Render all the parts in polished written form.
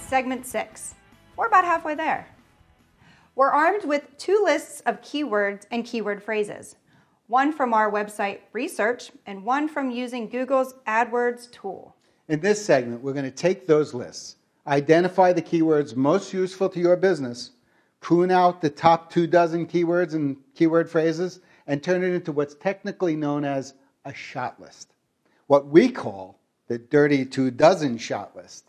segment 6. We're about halfway there. We're armed with 2 lists of keywords and keyword phrases, one from our website research and one from using Google's AdWords tool. In this segment, we're going to take those lists, identify the keywords most useful to your business, prune out the top 24 keywords and keyword phrases, and turn it into what's technically known as a shot list, what we call the Dirty 24 shot list.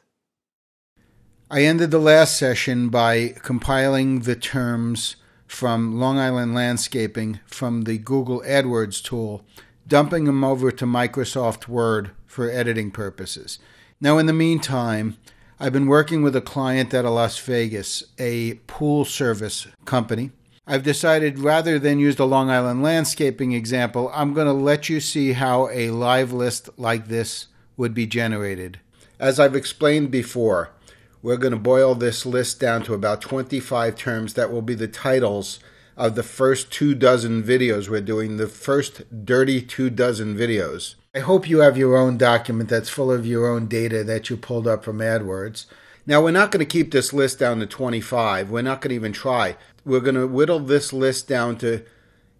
I ended the last session by compiling the terms from Long Island Landscaping from the Google AdWords tool, dumping them over to Microsoft Word for editing purposes. Now, in the meantime, I've been working with a client out of Las Vegas, a pool service company. I've decided rather than use the Long Island Landscaping example, I'm going to let you see how a live list like this would be generated. As I've explained before, we're going to boil this list down to about 25 terms that will be the titles of the first 24 videos we're doing, the first Dirty 24 videos. I hope you have your own document that's full of your own data that you pulled up from AdWords. Now, we're not going to keep this list down to 25. We're not going to even try. We're going to whittle this list down to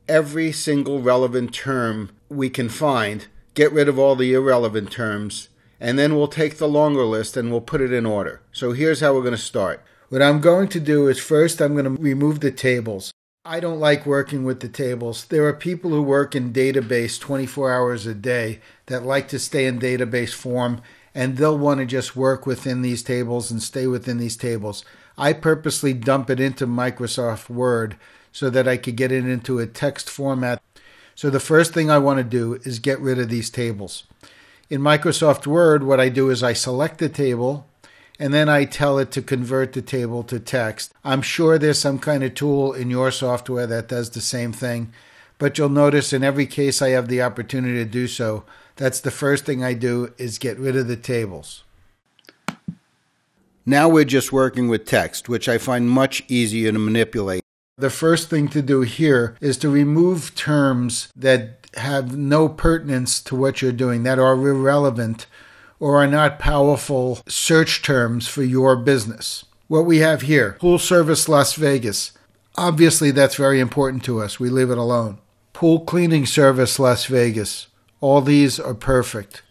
every single relevant term we can find, get rid of all the irrelevant terms, and then we'll take the longer list and we'll put it in order. So here's how we're going to start. What I'm going to do is first I'm going to remove the tables. I don't like working with the tables. There are people who work in database 24 hours a day that like to stay in database form, and they'll want to just work within these tables and stay within these tables. I purposely dump it into Microsoft Word so that I could get it into a text format. So the first thing I want to do is get rid of these tables. In Microsoft Word, what I do is I select the table, and then I tell it to convert the table to text. I'm sure there's some kind of tool in your software that does the same thing, but you'll notice in every case I have the opportunity to do so, that's the first thing I do is get rid of the tables. Now we're just working with text, which I find much easier to manipulate. The first thing to do here is to remove terms that have no pertinence to what you're doing, that are irrelevant or are not powerful search terms for your business. What we have here, pool service Las Vegas. Obviously, that's very important to us. We leave it alone. Pool cleaning service Las Vegas. All these are perfect.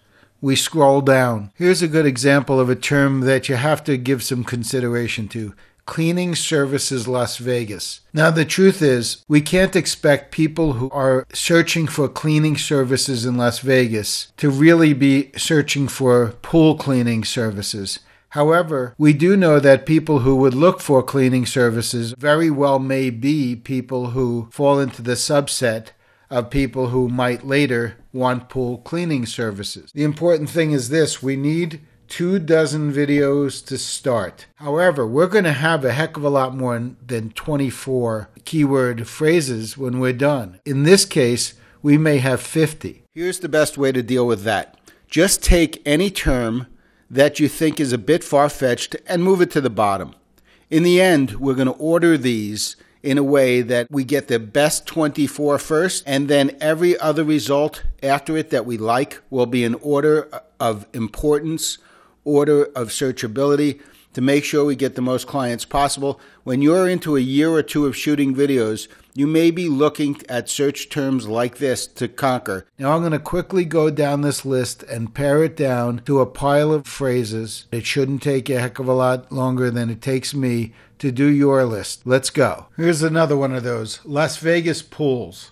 We scroll down. Here's a good example of a term that you have to give some consideration to. Cleaning Services Las Vegas. Now, the truth is, we can't expect people who are searching for cleaning services in Las Vegas to really be searching for pool cleaning services. However, we do know that people who would look for cleaning services very well may be people who fall into the subset of people who might later want pool cleaning services. The important thing is this: we need 24 videos to start. However, we're going to have a heck of a lot more than 24 keyword phrases when we're done. In this case, we may have 50. Here's the best way to deal with that. Just take any term that you think is a bit far-fetched and move it to the bottom. In the end, we're going to order these in a way that we get the best 24 first, and then every other result after it that we like will be in order of importance, order of searchability, to make sure we get the most clients possible. When you're into a year or two of shooting videos, you may be looking at search terms like this to conquer. Now I'm going to quickly go down this list and pare it down to a pile of phrases. It shouldn't take a heck of a lot longer than it takes me to do your list. Let's go. Here's another one of those. Las Vegas pools.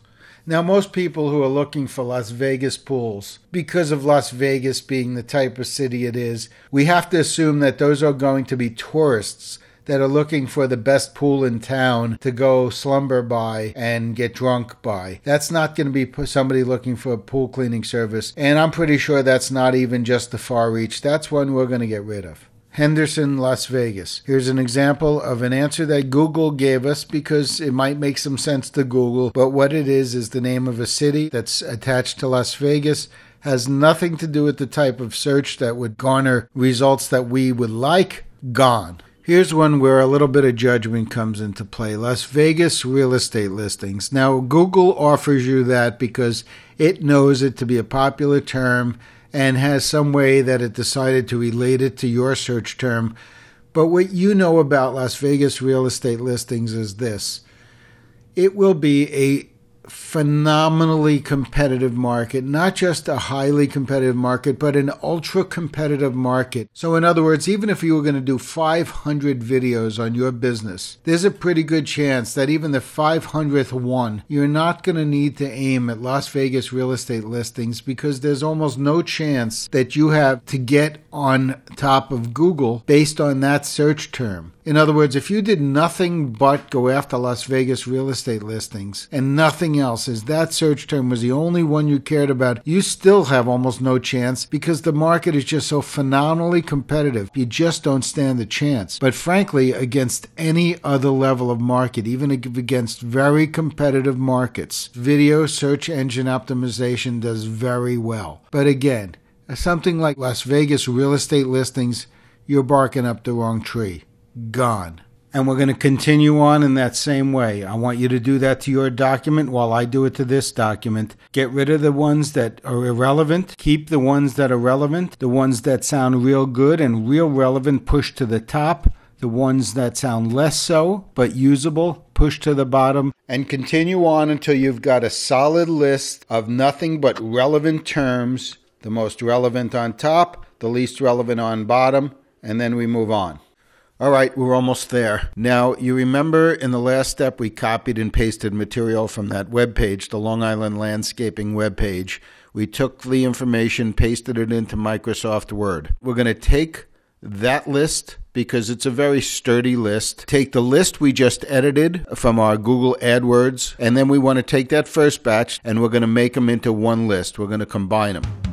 Now, most people who are looking for Las Vegas pools, because of Las Vegas being the type of city it is, we have to assume that those are going to be tourists that are looking for the best pool in town to go slumber by and get drunk by. That's not going to be somebody looking for a pool cleaning service, and I'm pretty sure that's not even just the far reach. That's one we're going to get rid of. Henderson, Las Vegas. Here's an example of an answer that Google gave us because it might make some sense to Google, but what it is the name of a city that's attached to Las Vegas, has nothing to do with the type of search that would garner results that we would like. Gone. Here's one where a little bit of judgment comes into play. Las Vegas real estate listings. Now, Google offers you that because it knows it to be a popular term and has some way that it decided to relate it to your search term. But what you know about Las Vegas real estate listings is this. It will be a phenomenally competitive market, not just a highly competitive market, but an ultra competitive market. So in other words, even if you were going to do 500 videos on your business, there's a pretty good chance that even the 500th one, you're not going to need to aim at Las Vegas real estate listings, because there's almost no chance that you have to get on top of Google based on that search term. In other words, if you did nothing but go after Las Vegas real estate listings and nothing else, as that search term was the only one you cared about, you still have almost no chance, because the market is just so phenomenally competitive. You just don't stand a chance. But frankly, against any other level of market, even against very competitive markets, video search engine optimization does very well. But again, something like Las Vegas real estate listings, you're barking up the wrong tree. Gone. And we're going to continue on in that same way. I want you to do that to your document while I do it to this document. Get rid of the ones that are irrelevant. Keep the ones that are relevant. The ones that sound real good and real relevant, push to the top. The ones that sound less so, but usable, push to the bottom. And continue on until you've got a solid list of nothing but relevant terms. The most relevant on top, the least relevant on bottom, and then we move on. All right, we're almost there. Now, you remember in the last step, we copied and pasted material from that webpage, the Long Island Landscaping webpage. We took the information, pasted it into Microsoft Word. We're going to take that list, because it's a very sturdy list. Take the list we just edited from our Google AdWords, and then we want to take that first batch, and we're going to make them into one list. We're going to combine them.